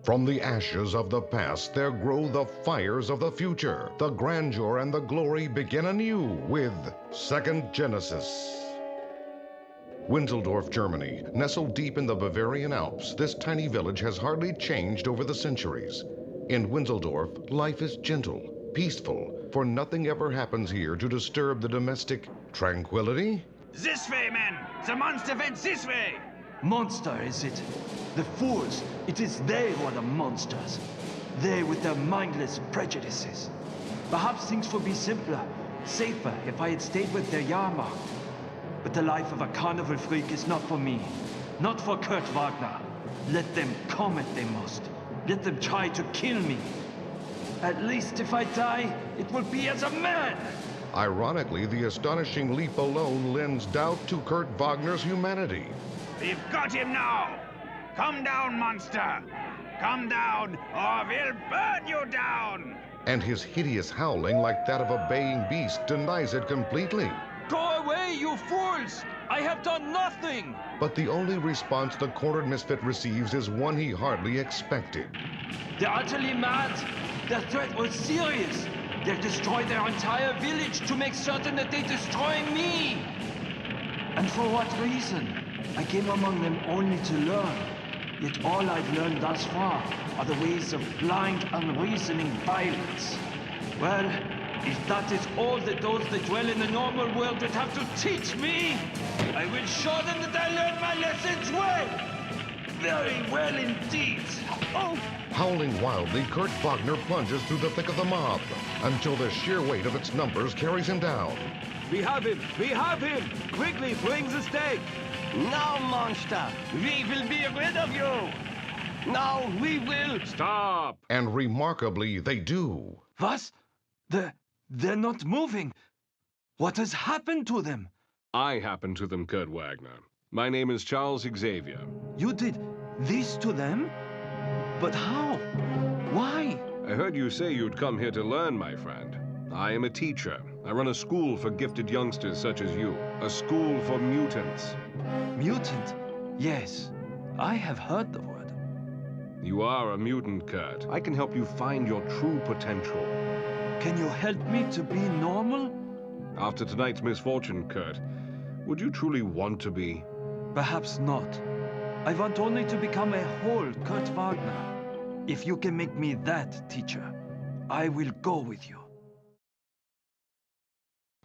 From the ashes of the past, there grow the fires of the future. The grandeur and the glory begin anew with Second Genesis. Winseldorf, Germany, nestled deep in the Bavarian Alps, this tiny village has hardly changed over the centuries. In Winseldorf, life is gentle, peaceful, for nothing ever happens here to disturb the domestic tranquility. This way, men! The monster went this way! Monster, is it? The fools! It is they who are the monsters. They with their mindless prejudices. Perhaps things would be simpler, safer if I had stayed with their Jahrmarkt. But the life of a carnival freak is not for me. Not for Kurt Wagner. Let them come if they must. Let them try to kill me. At least if I die, it will be as a man! Ironically, the astonishing leap alone lends doubt to Kurt Wagner's humanity. We've got him now! Come down, monster! Come down, or we'll burn you down! And his hideous howling, like that of a baying beast, denies it completely. Go away, you fools! I have done nothing! But the only response the cornered misfit receives is one he hardly expected. They're utterly mad! Their threat was serious! They'll destroy their entire village to make certain that they destroy me! And for what reason? I came among them only to learn. Yet all I've learned thus far are the ways of blind, unreasoning violence. Well, if that is all that those that dwell in the normal world would have to teach me, I will show them that I learned my lessons well! Very well indeed! Oh! Howling wildly, Kurt Wagner plunges through the thick of the mob until the sheer weight of its numbers carries him down. We have him! We have him! Quickly, bring the stake! Now, monster, we will be rid of you! Now we will... Stop! And remarkably, they do. What? They're not moving. What has happened to them? I happened to them, Kurt Wagner. My name is Charles Xavier. You did this to them? But how? Why? I heard you say you'd come here to learn, my friend. I am a teacher. I run a school for gifted youngsters such as you. A school for mutants. Mutant? Yes, I have heard the word. You are a mutant, Kurt. I can help you find your true potential. Can you help me to be normal? After tonight's misfortune, Kurt, would you truly want to be? Perhaps not. I want only to become a whole Kurt Wagner. If you can make me that, teacher, I will go with you.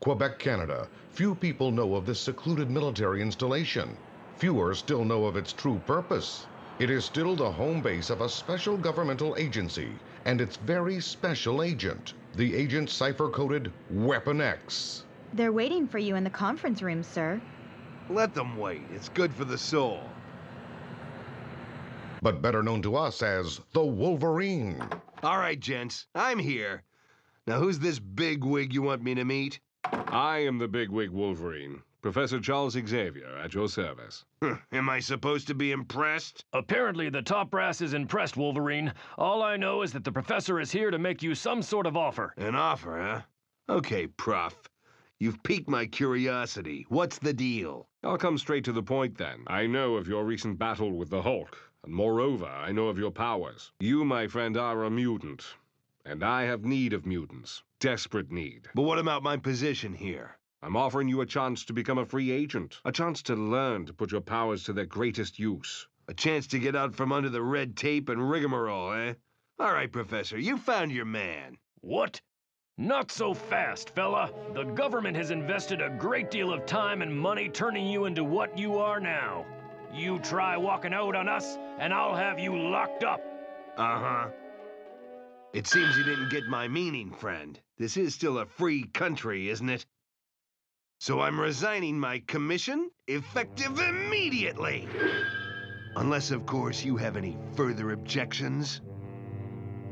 Quebec, Canada. Few people know of this secluded military installation. Fewer still know of its true purpose. It is still the home base of a special governmental agency and its very special agent, the agent cipher-coded Weapon X. They're waiting for you in the conference room, sir. Let them wait. It's good for the soul. But better known to us as the Wolverine. All right, gents, I'm here. Now, who's this bigwig you want me to meet? I am the bigwig Wolverine, Professor Charles Xavier, at your service. Am I supposed to be impressed? Apparently the top brass is impressed, Wolverine. All I know is that the professor is here to make you some sort of offer. An offer, huh? Okay, Prof. You've piqued my curiosity. What's the deal? I'll come straight to the point then. I know of your recent battle with the Hulk, and moreover, I know of your powers. You, my friend, are a mutant, and I have need of mutants. Desperate need. But what about my position here? I'm offering you a chance to become a free agent. A chance to learn to put your powers to their greatest use. A chance to get out from under the red tape and rigmarole, eh? All right, Professor, you found your man. What? Not so fast, fella. The government has invested a great deal of time and money turning you into what you are now. You try walking out on us, and I'll have you locked up. Uh-huh. It seems you didn't get my meaning, friend. This is still a free country, isn't it? So I'm resigning my commission, effective immediately. Unless, of course, you have any further objections.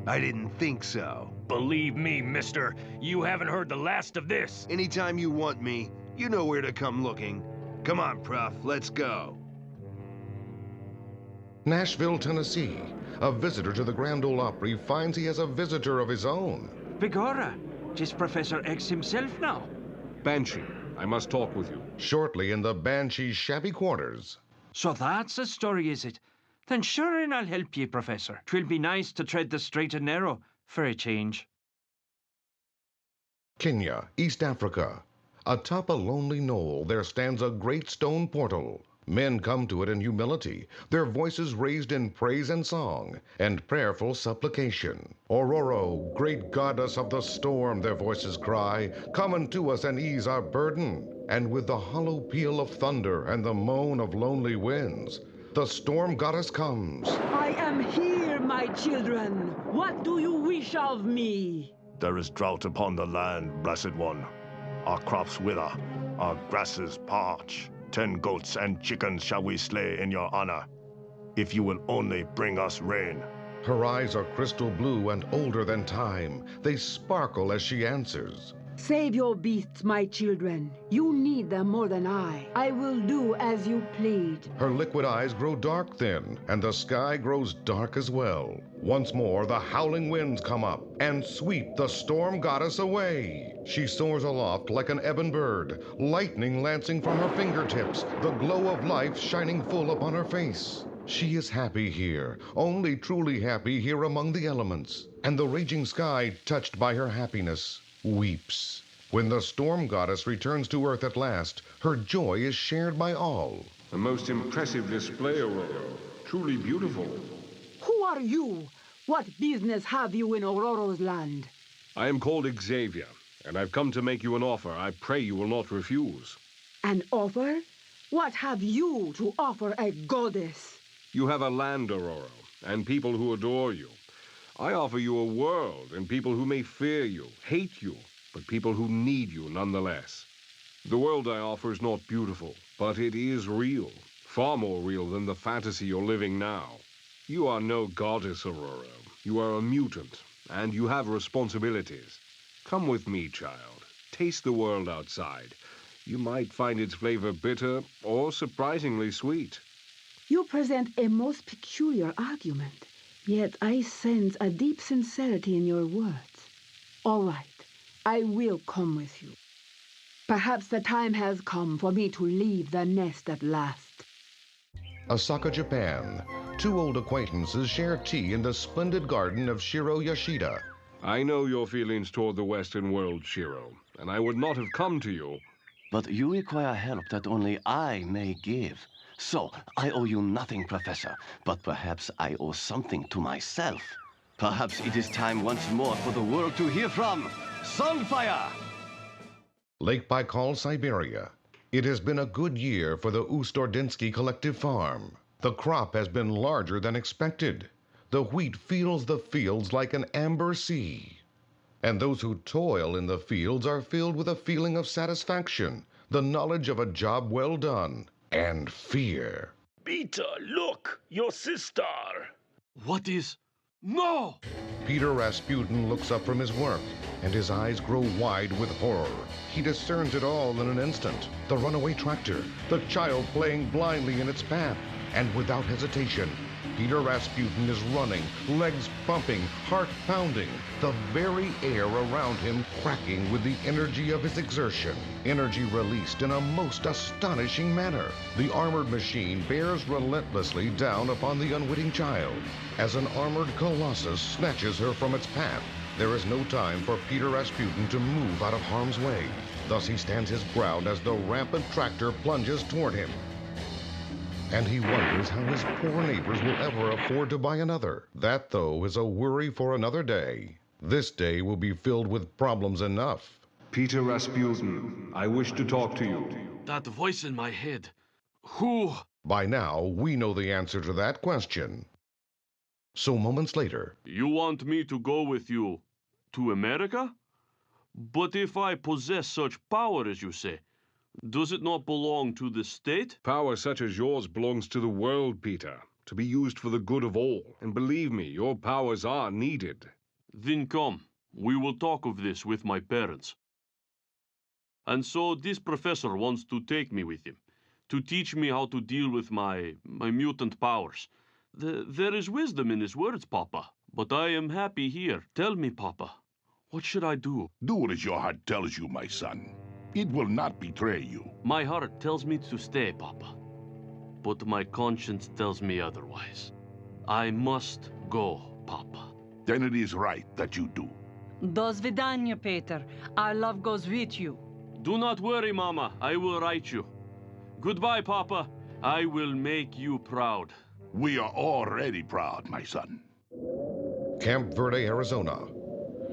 I didn't think so. Believe me, mister, you haven't heard the last of this. Anytime you want me, you know where to come looking. Come on, Prof, let's go. Nashville, Tennessee. A visitor to the Grand Ole Opry finds he has a visitor of his own. Begorra, 'tis Professor X himself now. Banshee, I must talk with you. Shortly in the Banshee's shabby quarters. So that's the story, is it? Then sure and I'll help ye, Professor. 'Twill be nice to tread the straight and narrow for a change. Kenya, East Africa. Atop a lonely knoll there stands a great stone portal. Men come to it in humility, their voices raised in praise and song, and prayerful supplication. Ororo, great goddess of the storm, their voices cry, come unto us and ease our burden. And with the hollow peal of thunder and the moan of lonely winds, the storm goddess comes. I am here, my children. What do you wish of me? There is drought upon the land, Blessed One. Our crops wither, our grasses parch. 10 goats and chickens shall we slay in your honor, if you will only bring us rain. Her eyes are crystal blue and older than time. They sparkle as she answers. Save your beasts, my children. You need them more than I. I will do as you plead. Her liquid eyes grow dark then, and the sky grows dark as well. Once more the howling winds come up and sweep the storm goddess away. She soars aloft like an ebon bird, lightning lancing from her fingertips, the glow of life shining full upon her face. She is happy here, only truly happy here among the elements, and the raging sky, touched by her happiness, weeps. When the storm goddess returns to earth at last, her joy is shared by all. A most impressive display, Aurora. Truly beautiful. Who are you? What business have you in Aurora's land? I am called Xavier, and I've come to make you an offer I pray you will not refuse. An offer? What have you to offer a goddess? You have a land, Aurora, and people who adore you. I offer you a world and people who may fear you, hate you, but people who need you nonetheless. The world I offer is not beautiful, but it is real, far more real than the fantasy you're living now. You are no goddess, Aurora. You are a mutant, and you have responsibilities. Come with me, child. Taste the world outside. You might find its flavor bitter or surprisingly sweet. You present a most peculiar argument. Yet I sense a deep sincerity in your words. All right, I will come with you. Perhaps the time has come for me to leave the nest at last. Osaka, Japan. 2 old acquaintances share tea in the splendid garden of Shiro Yoshida. I know your feelings toward the Western world, Shiro, and I would not have come to you. But you require help that only I may give. So, I owe you nothing, Professor, but perhaps I owe something to myself. Perhaps it is time once more for the world to hear from Sunfire! Lake Baikal, Siberia. It has been a good year for the Ustordinsky Collective Farm. The crop has been larger than expected. The wheat fills the fields like an amber sea. And those who toil in the fields are filled with a feeling of satisfaction, the knowledge of a job well done, and fear. Peter, look! Your sister! What is... No! Peter Rasputin looks up from his work, and his eyes grow wide with horror. He discerns it all in an instant. The runaway tractor, the child playing blindly in its path, and without hesitation, Peter Rasputin is running, legs pumping, heart pounding, the very air around him cracking with the energy of his exertion. Energy released in a most astonishing manner. The armored machine bears relentlessly down upon the unwitting child. As an armored colossus snatches her from its path, there is no time for Peter Rasputin to move out of harm's way. Thus he stands his ground as the rampant tractor plunges toward him. And he wonders how his poor neighbors will ever afford to buy another. That, though, is a worry for another day. This day will be filled with problems enough. Peter Rasputin, I wish to talk to you. That voice in my head. Who? By now, we know the answer to that question. So moments later... You want me to go with you to America? But if I possess such power as you say, does it not belong to the state? Power such as yours belongs to the world, Peter, to be used for the good of all. And believe me, your powers are needed. Then come, we will talk of this with my parents. And so this professor wants to take me with him, to teach me how to deal with my mutant powers. There is wisdom in his words, Papa, but I am happy here. Tell me, Papa, what should I do? Do as your heart tells you, my son. It will not betray you. My heart tells me to stay, Papa. but my conscience tells me otherwise. I must go, Papa. Then it is right that you do. Do svidaniya, Peter. Our love goes with you. Do not worry, Mama. I will write you. Goodbye, Papa. I will make you proud. We are already proud, my son. Camp Verde, Arizona.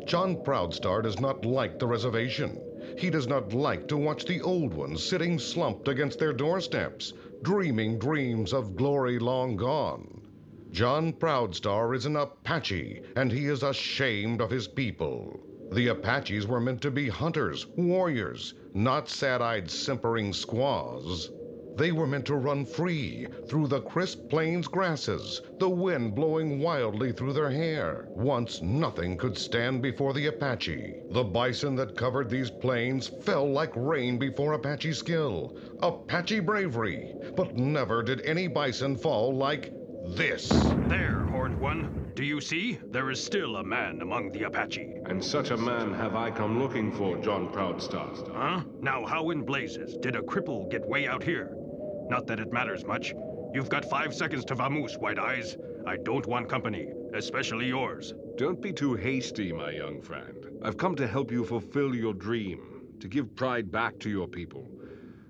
John Proudstar does not like the reservation. He does not like to watch the old ones sitting slumped against their doorsteps, dreaming dreams of glory long gone. John Proudstar is an Apache, and he is ashamed of his people. The Apaches were meant to be hunters, warriors, not sad-eyed, simpering squaws. They were meant to run free through the crisp plains grasses, the wind blowing wildly through their hair. Once nothing could stand before the Apache. The bison that covered these plains fell like rain before Apache skill, Apache bravery. But never did any bison fall like this. There, Horned One. Do you see? There is still a man among the Apache. And such a man have I come looking for, John Proudstar. Huh? Now how in blazes did a cripple get way out here? Not that it matters much. You've got 5 seconds to vamoose, White Eyes. I don't want company, especially yours. Don't be too hasty, my young friend. I've come to help you fulfill your dream, to give pride back to your people.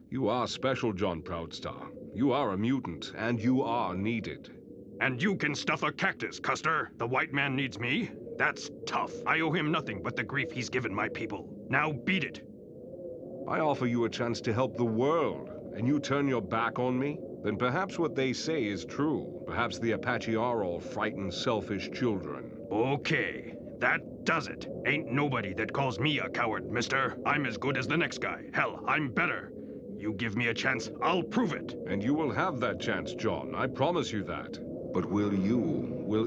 You are special, John Proudstar. You are a mutant, and you are needed. And you can stuff a cactus, Custer. The white man needs me. That's tough. I owe him nothing but the grief he's given my people. Now beat it. I offer you a chance to help the world, and you turn your back on me? Then perhaps what they say is true. Perhaps the Apache are all frightened, selfish children. Okay, that does it. Ain't nobody that calls me a coward, mister. I'm as good as the next guy. Hell, I'm better. You give me a chance, I'll prove it. And you will have that chance, John. I promise you that. But will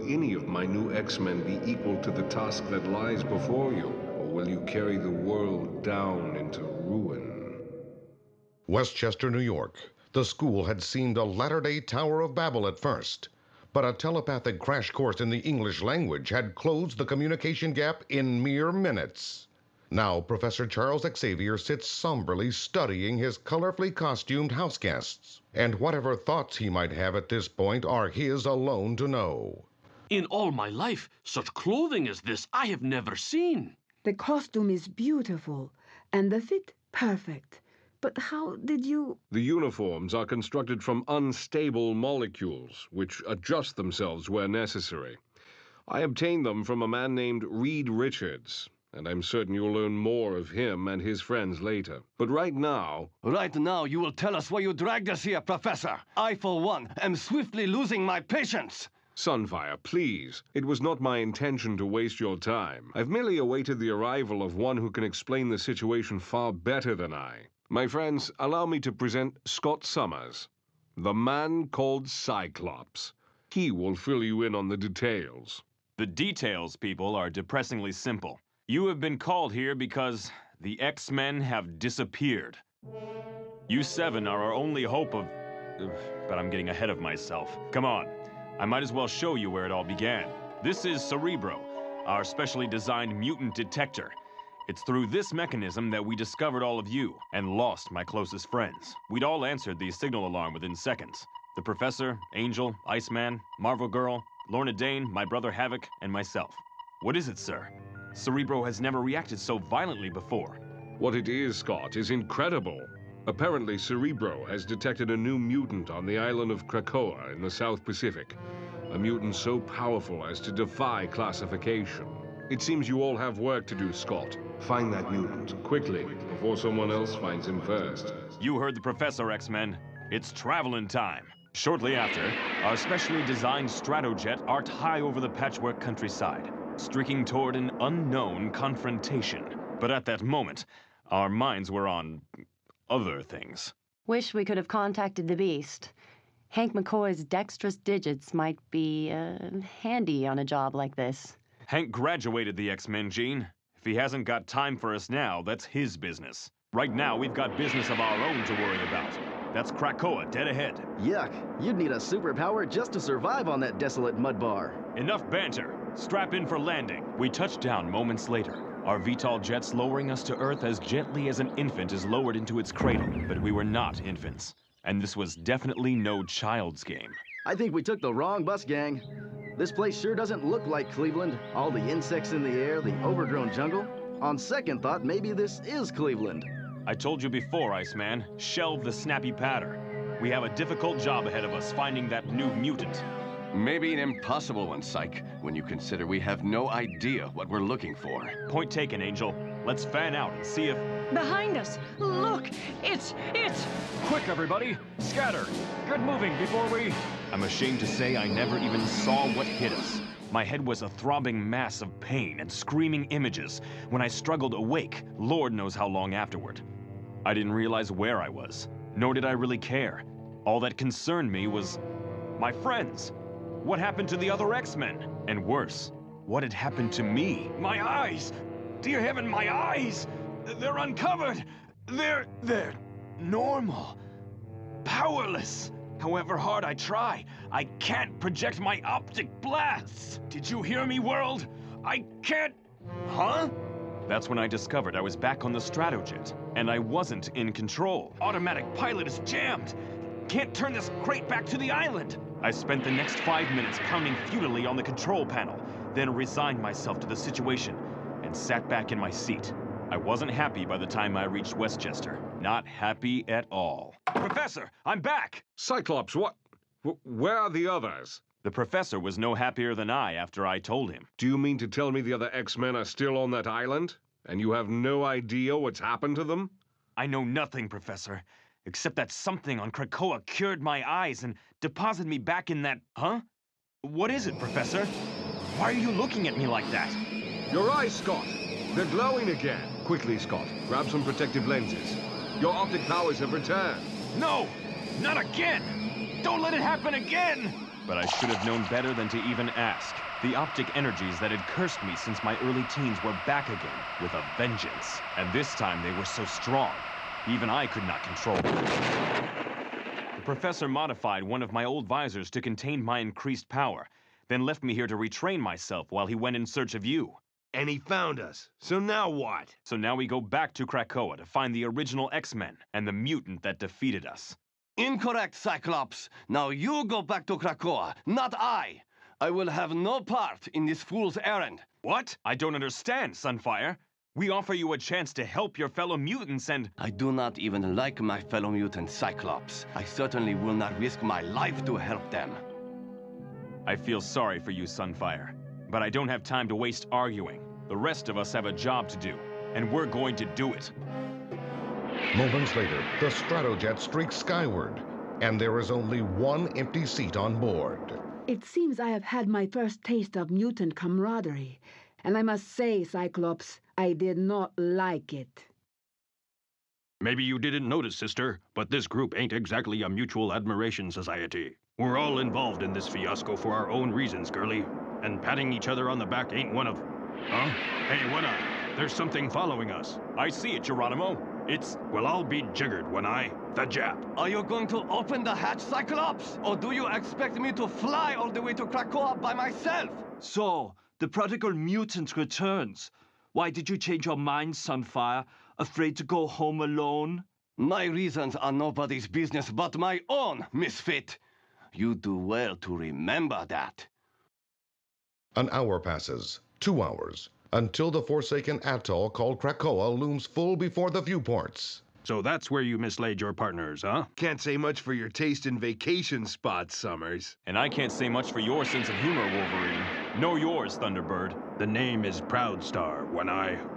any of my new X-Men be equal to the task that lies before you? Or will you carry the world down into ruin? Westchester, New York. The school had seemed a latter-day Tower of Babel at first, but a telepathic crash course in the English language had closed the communication gap in mere minutes. Now Professor Charles Xavier sits somberly studying his colorfully costumed house guests, and whatever thoughts he might have at this point are his alone to know. In all my life, such clothing as this I have never seen. The costume is beautiful, and the fit perfect. But how did you... The uniforms are constructed from unstable molecules, which adjust themselves where necessary. I obtained them from a man named Reed Richards, and I'm certain you'll learn more of him and his friends later. But right now... Right now, you will tell us why you dragged us here, Professor. I, for one, am swiftly losing my patience. Sunfire, please. It was not my intention to waste your time. I've merely awaited the arrival of one who can explain the situation far better than I. My friends, allow me to present Scott Summers, the man called Cyclops. He will fill you in on the details. The details, people, are depressingly simple. You have been called here because the X-Men have disappeared. You seven are our only hope of... But I'm getting ahead of myself. Come on. I might as well show you where it all began. This is Cerebro, our specially designed mutant detector. It's through this mechanism that we discovered all of you and lost my closest friends. We'd all answered the signal alarm within seconds. The Professor, Angel, Iceman, Marvel Girl, Lorna Dane, my brother Havoc, and myself. What is it, sir? Cerebro has never reacted so violently before. What it is, Scott, is incredible. Apparently, Cerebro has detected a new mutant on the island of Krakoa in the South Pacific. A mutant so powerful as to defy classification. It seems you all have work to do, Scott. Find that mutant, quickly, before someone else finds him first. You heard the Professor, X-Men. It's traveling time. Shortly after, our specially designed Stratojet arced high over the patchwork countryside, streaking toward an unknown confrontation. But at that moment, our minds were on other things. Wish we could have contacted the Beast. Hank McCoy's dexterous digits might be handy on a job like this. Hank graduated the X-Men, Gene. If he hasn't got time for us now, that's his business. Right now, we've got business of our own to worry about. That's Krakoa, dead ahead. Yuck. You'd need a superpower just to survive on that desolate mud bar. Enough banter. Strap in for landing. We touched down moments later, our VTOL jets lowering us to Earth as gently as an infant is lowered into its cradle. But we were not infants. And this was definitely no child's game. I think we took the wrong bus, gang. This place sure doesn't look like Cleveland. All the insects in the air, the overgrown jungle. On second thought, maybe this is Cleveland. I told you before, Iceman. Shelve the snappy patter. We have a difficult job ahead of us finding that new mutant. Maybe an impossible one, Psych, when you consider we have no idea what we're looking for. Point taken, Angel. Let's fan out and see if... Behind us! Look! It's... Quick, everybody! Scatter! Get moving before we... I'm ashamed to say I never even saw what hit us. My head was a throbbing mass of pain and screaming images when I struggled awake, Lord knows how long afterward. I didn't realize where I was, nor did I really care. All that concerned me was my friends. What happened to the other X-Men? And worse, what had happened to me? My eyes! Dear heaven, my eyes! They're uncovered! They're normal. Powerless. However hard I try, I can't project my optic blasts. Did you hear me, world? I can't... Huh? That's when I discovered I was back on the Stratojet, and I wasn't in control. Automatic pilot is jammed. Can't turn this crate back to the island. I spent the next 5 minutes pounding futilely on the control panel, then resigned myself to the situation and sat back in my seat. I wasn't happy by the time I reached Westchester. Not happy at all. Professor, I'm back! Cyclops, what? Where are the others? The professor was no happier than I after I told him. Do you mean to tell me the other X-Men are still on that island? And you have no idea what's happened to them? I know nothing, Professor, except that something on Krakoa cured my eyes and deposited me back in that... Huh? What is it, Professor? Why are you looking at me like that? Your eyes, Scott! They're glowing again! Quickly, Scott, grab some protective lenses. Your optic powers have returned. No! Not again! Don't let it happen again! But I should have known better than to even ask. The optic energies that had cursed me since my early teens were back again, with a vengeance. And this time they were so strong, even I could not control them. The professor modified one of my old visors to contain my increased power, then left me here to retrain myself while he went in search of you. And he found us. So now what? So now we go back to Krakoa to find the original X-Men and the mutant that defeated us. Incorrect, Cyclops. Now you go back to Krakoa, not I. I will have no part in this fool's errand. What? I don't understand, Sunfire. We offer you a chance to help your fellow mutants and... I do not even like my fellow mutant, Cyclops. I certainly will not risk my life to help them. I feel sorry for you, Sunfire, but I don't have time to waste arguing. The rest of us have a job to do, and we're going to do it. Moments later, the Stratojet streaks skyward, and there is only one empty seat on board. It seems I have had my first taste of mutant camaraderie. And I must say, Cyclops, I did not like it. Maybe you didn't notice, sister, but this group ain't exactly a mutual admiration society. We're all involved in this fiasco for our own reasons, girlie. And patting each other on the back ain't one of... Huh? Hey, what up? There's something following us. I see it, Geronimo. It's... Well, I'll be jiggered when the Jap. Are you going to open the hatch, Cyclops? Or do you expect me to fly all the way to Krakoa by myself? So, the prodigal mutant returns. Why did you change your mind, Sunfire? Afraid to go home alone? My reasons are nobody's business but my own, misfit. You do well to remember that. An hour passes, 2 hours, until the forsaken atoll called Krakoa looms full before the viewports. So that's where you mislaid your partners, huh? Can't say much for your taste in vacation spots, Summers. And I can't say much for your sense of humor, Wolverine. Nor yours, Thunderbird. The name is Proudstar,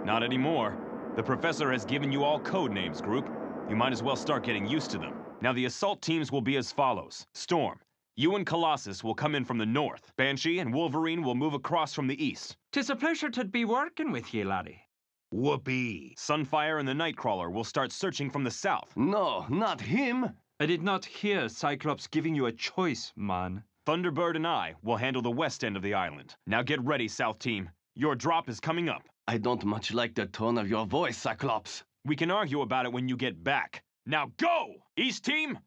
Not anymore. The professor has given you all code names, group. You might as well start getting used to them. Now the assault teams will be as follows. Storm, you and Colossus will come in from the north. Banshee and Wolverine will move across from the east. 'Tis a pleasure to be working with ye, laddie. Whoopee. Sunfire and the Nightcrawler will start searching from the south. No, not him. I did not hear Cyclops giving you a choice, man. Thunderbird and I will handle the west end of the island. Now get ready, South Team. Your drop is coming up. I don't much like the tone of your voice, Cyclops. We can argue about it when you get back. Now go! East Team,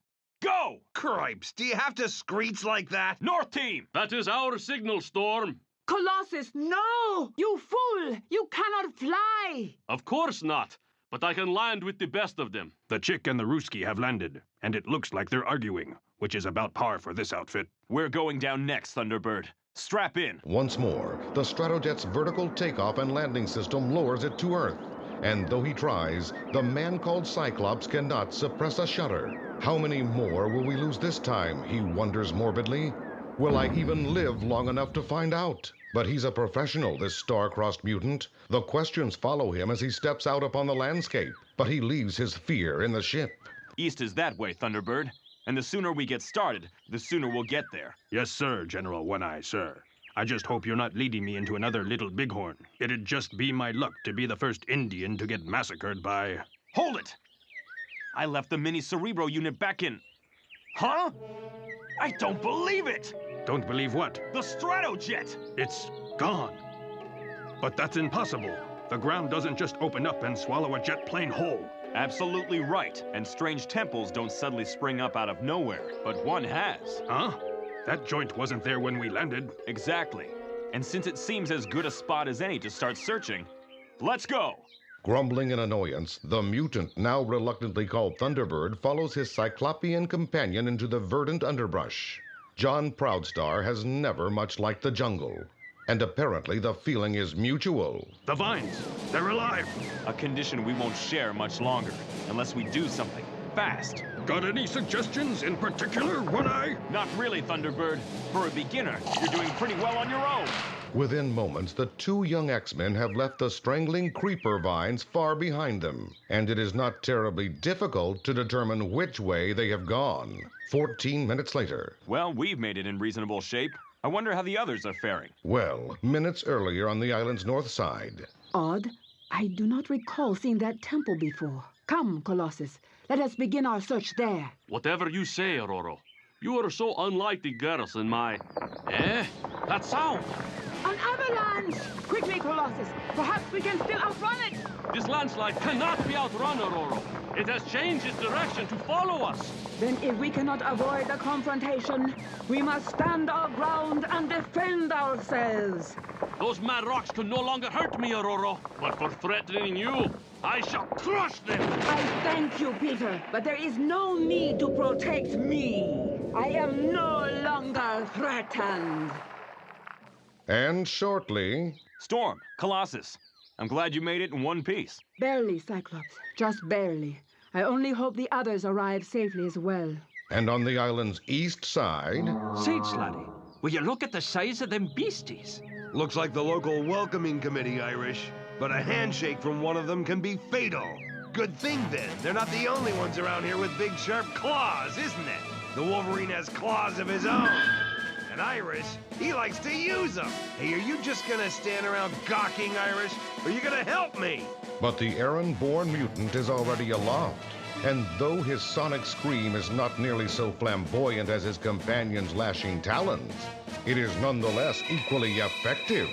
go! Cripes, do you have to screech like that? North Team! That is our signal, Storm. Colossus, no! You fool! You cannot fly! Of course not. but I can land with the best of them. The chick and the Ruski have landed, and it looks like they're arguing, which is about par for this outfit. We're going down next, Thunderbird. Strap in. Once more, the Stratojet's vertical takeoff and landing system lowers it to Earth. And though he tries, the man called Cyclops cannot suppress a shudder. How many more will we lose this time, he wonders morbidly. Will I even live long enough to find out? But he's a professional, this star-crossed mutant. The questions follow him as he steps out upon the landscape, but he leaves his fear in the ship. East is that way, Thunderbird. And the sooner we get started, the sooner we'll get there. Yes, sir, General One-Eye, sir. I just hope you're not leading me into another Little Bighorn. It'd just be my luck to be the first Indian to get massacred by... Hold it! I left the mini Cerebro unit back in... Huh? I don't believe it! Don't believe what? The Stratojet! It's gone. But that's impossible. The ground doesn't just open up and swallow a jet plane whole. Absolutely right. And strange temples don't suddenly spring up out of nowhere. But one has. Huh? That joint wasn't there when we landed. Exactly. And since it seems as good a spot as any to start searching, let's go! Grumbling in annoyance, the mutant, now reluctantly called Thunderbird, follows his Cyclopean companion into the verdant underbrush. John Proudstar has never much liked the jungle. And apparently the feeling is mutual. The vines, they're alive. A condition we won't share much longer, unless we do something fast. Got any suggestions in particular, One-Eye? Not really, Thunderbird. For a beginner, you're doing pretty well on your own. Within moments, the two young X-Men have left the strangling creeper vines far behind them, and it is not terribly difficult to determine which way they have gone. 14 minutes later. Well, we've made it in reasonable shape. I wonder how the others are faring. Well, minutes earlier on the island's north side. Odd. I do not recall seeing that temple before. Come, Colossus. Let us begin our search there. Whatever you say, Aurora. You are so unlike the girls in my... Eh? That sound! An avalanche! Quickly, Colossus. Perhaps we can still outrun it. This landslide cannot be outrun, Aurora. It has changed its direction to follow us. Then if we cannot avoid a confrontation, we must stand our ground and defend ourselves. Those mad rocks can no longer hurt me, Aurora. But for threatening you, I shall crush them. I thank you, Peter, but there is no need to protect me. I am no longer threatened. And shortly... Storm, Colossus, I'm glad you made it in one piece. Barely, Cyclops. Just barely. I only hope the others arrive safely as well. And on the island's east side... Saints, laddie, will you look at the size of them beasties? Looks like the local welcoming committee, Irish. But a handshake from one of them can be fatal. Good thing, then. They're not the only ones around here with big, sharp claws, isn't it? The Wolverine has claws of his own. And Irish, he likes to use them. Hey, are you just gonna stand around gawking, Irish? Or are you gonna help me? But the Aaron-born mutant is already aloft. And though his sonic scream is not nearly so flamboyant as his companion's lashing talons, it is nonetheless equally effective.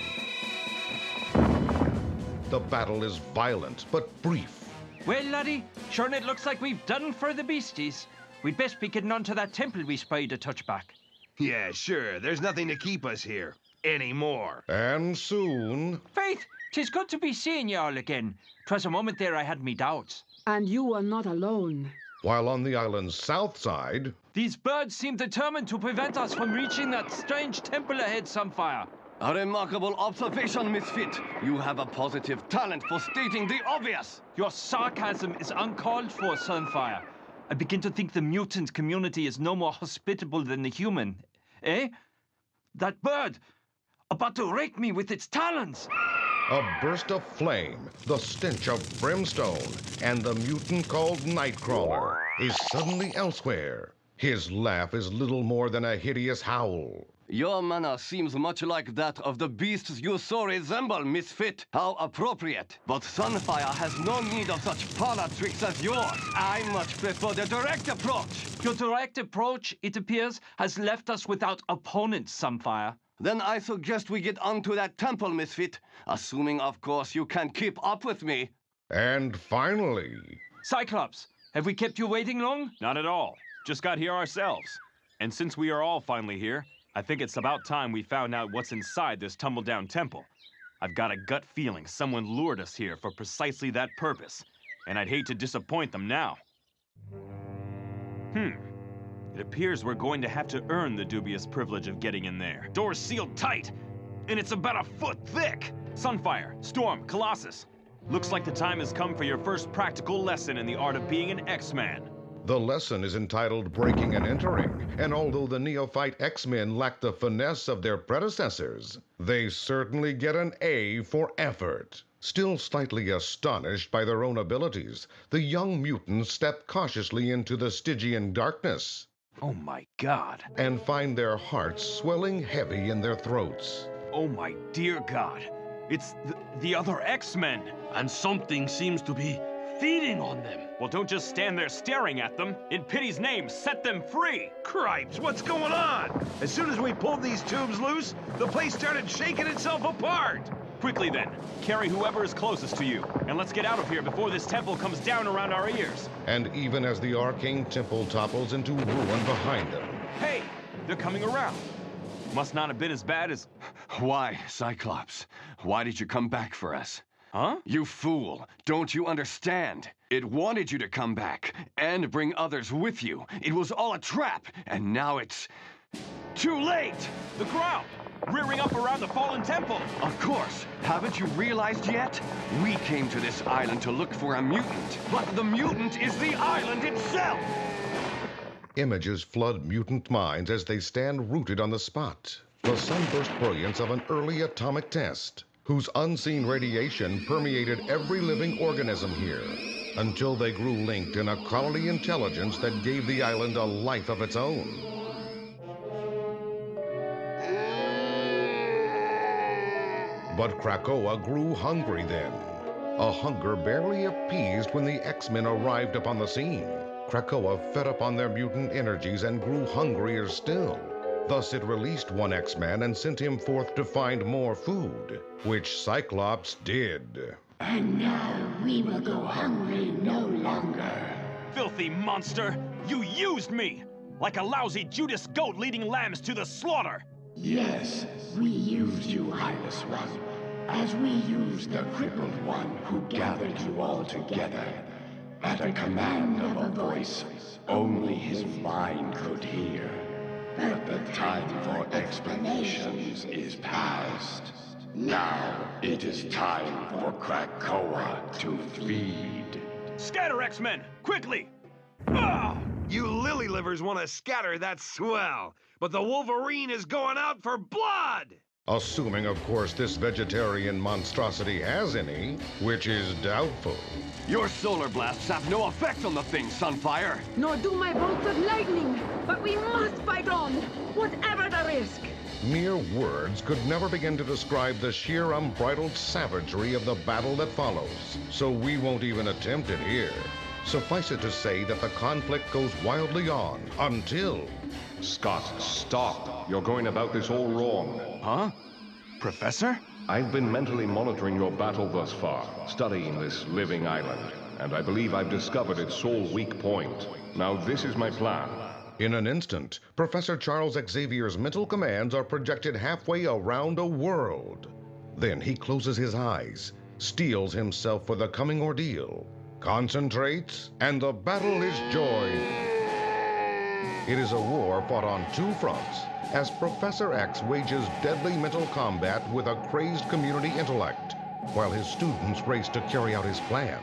The battle is violent, but brief. Well, laddie, sure it looks like we've done for the beasties. We'd best be getting on to that temple we spied a touch back. Yeah, sure. There's nothing to keep us here. Anymore. And soon... Faith, 'tis good to be seeing you all again. 'Twas a moment there I had me doubts. And you are not alone. While on the island's south side... These birds seem determined to prevent us from reaching that strange temple ahead, Sunfire. A remarkable observation, Misfit. You have a positive talent for stating the obvious. Your sarcasm is uncalled for, Sunfire. I begin to think the mutant community is no more hospitable than the human. Eh? That bird, about to rake me with its talons! A burst of flame, the stench of brimstone, and the mutant called Nightcrawler is suddenly elsewhere. His laugh is little more than a hideous howl. Your manner seems much like that of the beasts you so resemble, Misfit. How appropriate. But Sunfire has no need of such parlor tricks as yours. I much prefer the direct approach. Your direct approach, it appears, has left us without opponents, Sunfire. Then I suggest we get onto that temple, Misfit. Assuming, of course, you can keep up with me. And finally... Cyclops, have we kept you waiting long? Not at all. Just got here ourselves. And since we are all finally here, I think it's about time we found out what's inside this tumble-down temple. I've got a gut feeling someone lured us here for precisely that purpose. and I'd hate to disappoint them now. It appears we're going to have to earn the dubious privilege of getting in there. Door's sealed tight, and it's about a foot thick. Sunfire, Storm, Colossus. Looks like the time has come for your first practical lesson in the art of being an X-Man. The lesson is entitled Breaking and Entering, and although the neophyte X-Men lack the finesse of their predecessors, they certainly get an A for effort. Still slightly astonished by their own abilities, the young mutants step cautiously into the Stygian darkness. Oh my God. And find their hearts swelling heavy in their throats. Oh my dear God. It's the other X-Men. And something seems to be feeding on them. Well, don't just stand there staring at them. In pity's name, set them free. Cripes, what's going on? As soon as we pulled these tubes loose, the place started shaking itself apart. Quickly then, carry whoever is closest to you, and let's get out of here before this temple comes down around our ears. And even as the arcane temple topples into ruin behind them. Hey, they're coming around. Must not have been as bad as... Why, Cyclops? Why did you come back for us? Huh? You fool! Don't you understand? It wanted you to come back, and bring others with you. It was all a trap, and now it's... too late! The ground! Rearing up around the fallen temple! Of course! Haven't you realized yet? We came to this island to look for a mutant, but the mutant is the island itself! Images flood mutant minds as they stand rooted on the spot. The sunburst brilliance of an early atomic test, whose unseen radiation permeated every living organism here, until they grew linked in a quality intelligence that gave the island a life of its own. But Krakoa grew hungry then, a hunger barely appeased when the X-Men arrived upon the scene. Krakoa fed upon their mutant energies and grew hungrier still. Thus it released one X-Man and sent him forth to find more food, which Cyclops did. And now we will go hungry no longer. Filthy monster! You used me! Like a lousy Judas goat leading lambs to the slaughter! Yes, we used you, Eyeless One, as we used the crippled one who gathered you all together. At a command of a voice only his mind could hear. But the time for explanations is past. Now it is time for Krakoa to feed. Scatter, X-Men! Quickly! You lily livers want to scatter, that's swell. But the Wolverine is going out for blood! Assuming, of course, this vegetarian monstrosity has any, which is doubtful. Your solar blasts have no effect on the thing, Sunfire! Nor do my bolts of lightning, but we must fight on, whatever the risk. Mere words could never begin to describe the sheer unbridled savagery of the battle that follows, so we won't even attempt it here. Suffice it to say that the conflict goes wildly on until... Scott, stop. You're going about this all wrong. Huh? Professor? I've been mentally monitoring your battle thus far, studying this living island, and I believe I've discovered its sole weak point. Now this is my plan. In an instant, Professor Charles Xavier's mental commands are projected halfway around a world. Then he closes his eyes, steels himself for the coming ordeal, concentrates, and the battle is joined. It is a war fought on two fronts, as Professor X wages deadly mental combat with a crazed community intellect, while his students race to carry out his plan.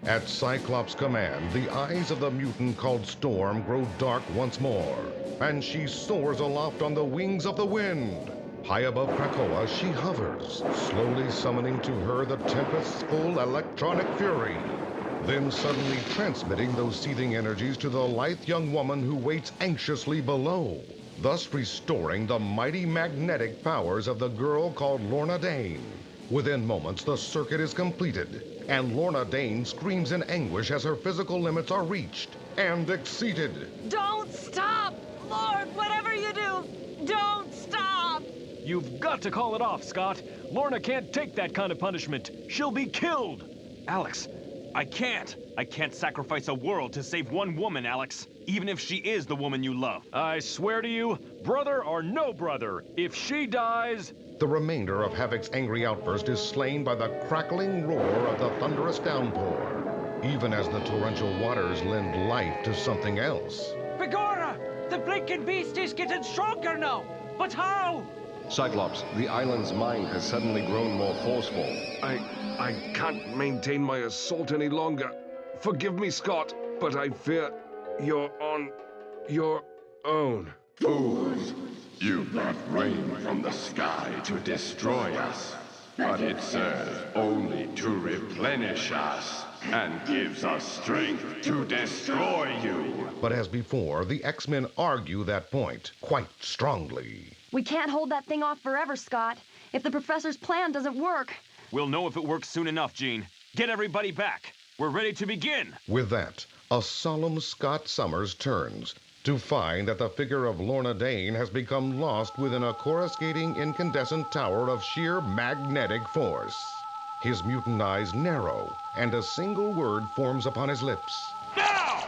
At Cyclops' command, the eyes of the mutant called Storm grow dark once more, and she soars aloft on the wings of the wind. High above Krakoa, she hovers, slowly summoning to her the Tempest's full electronic fury. Then suddenly transmitting those seething energies to the lithe young woman who waits anxiously below, thus restoring the mighty magnetic powers of the girl called Lorna Dane. Within moments, the circuit is completed, and Lorna Dane screams in anguish as her physical limits are reached and exceeded. Don't stop! Lord, whatever you do, don't stop! You've got to call it off, Scott. Lorna can't take that kind of punishment. She'll be killed. Alex, I can't. I can't sacrifice a world to save one woman, Alex. Even if she is the woman you love. I swear to you, brother or no brother, if she dies... The remainder of Havoc's angry outburst is slain by the crackling roar of the thunderous downpour. even as the torrential waters lend life to something else. Begorra! The blinking beast is getting stronger now! But how? Cyclops, the island's mind has suddenly grown more forceful. I can't maintain my assault any longer. Forgive me, Scott, but I fear you're on your own. Fools! You brought rain from the sky to destroy us, but it serves only to replenish us and gives us strength to destroy you. But as before, the X-Men argue that point quite strongly. We can't hold that thing off forever, Scott. If the professor's plan doesn't work. We'll know if it works soon enough, Jean. Get everybody back. We're ready to begin. With that, a solemn Scott Summers turns to find that the figure of Lorna Dane has become lost within a coruscating incandescent tower of sheer magnetic force. His mutant eyes narrow, and a single word forms upon his lips. Now!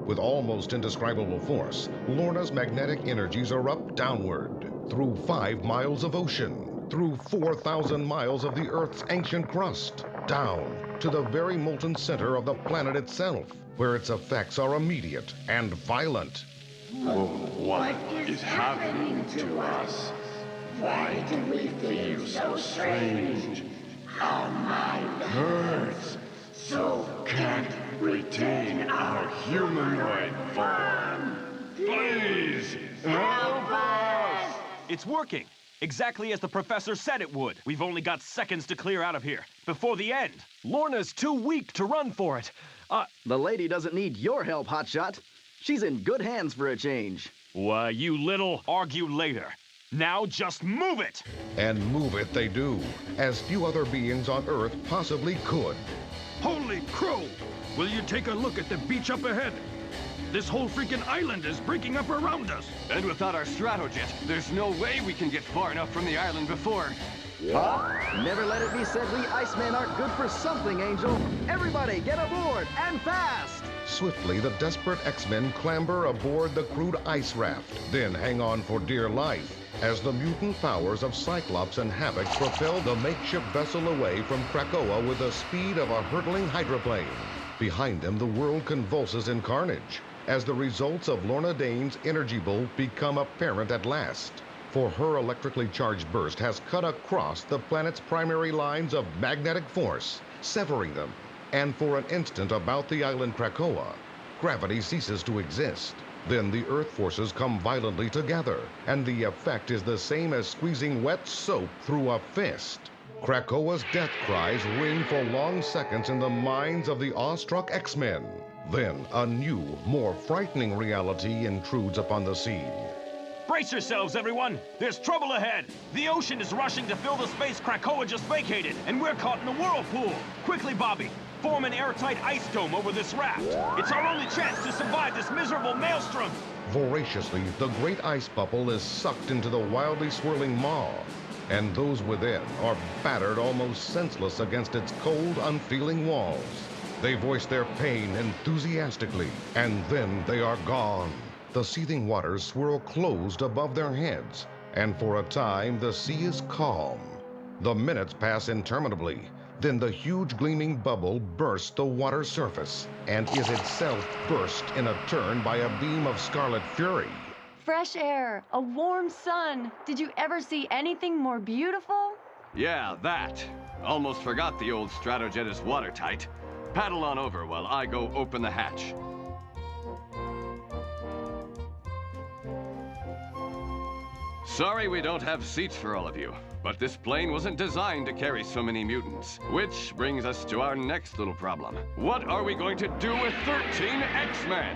With almost indescribable force, Lorna's magnetic energies erupt downward, through 5 miles of ocean, through 4,000 miles of the Earth's ancient crust, down to the very molten center of the planet itself, where its effects are immediate and violent. Oh, what is happening to us? Why do we feel so strange? Our mind hurts, so can't retain our humanoid form. Please, help us! It's working. Exactly as the professor said it would. We've only got seconds to clear out of here, before the end. Lorna's too weak to run for it. The lady doesn't need your help, Hotshot. She's in good hands for a change. Why, you little... Argue later. Now just move it! And move it they do, as few other beings on Earth possibly could. Holy crow! Will you take a look at the beach up ahead? This whole freaking island is breaking up around us. And without our stratojet, there's no way we can get far enough from the island before. Huh? Never let it be said we Icemen aren't good for something, Angel. Everybody, get aboard, and fast! Swiftly, the desperate X-Men clamber aboard the crude ice raft, then hang on for dear life as the mutant powers of Cyclops and Havoc propel the makeshift vessel away from Krakoa with the speed of a hurtling hydroplane. Behind them, the world convulses in carnage as the results of Lorna Dane's energy bolt become apparent at last. For her electrically charged burst has cut across the planet's primary lines of magnetic force, severing them, and for an instant about the island Krakoa, gravity ceases to exist. Then the Earth forces come violently together, and the effect is the same as squeezing wet soap through a fist. Krakoa's death cries ring for long seconds in the minds of the awestruck X-Men. Then a new, more frightening reality intrudes upon the scene. Brace yourselves, everyone! There's trouble ahead! The ocean is rushing to fill the space Krakoa just vacated, and we're caught in a whirlpool! Quickly, Bobby! Form an airtight ice dome over this raft! It's our only chance to survive this miserable maelstrom! Voraciously, the great ice bubble is sucked into the wildly swirling maw, and those within are battered almost senseless against its cold, unfeeling walls. They voice their pain enthusiastically, and then they are gone. The seething waters swirl closed above their heads, and for a time the sea is calm. The minutes pass interminably. Then the huge gleaming bubble bursts the water surface, and is itself burst in a turn by a beam of scarlet fury. Fresh air, a warm sun. Did you ever see anything more beautiful? Yeah, that. Almost forgot the old stratojet is watertight. Paddle on over while I go open the hatch. Sorry we don't have seats for all of you, but this plane wasn't designed to carry so many mutants. Which brings us to our next little problem. What are we going to do with 13 X-Men?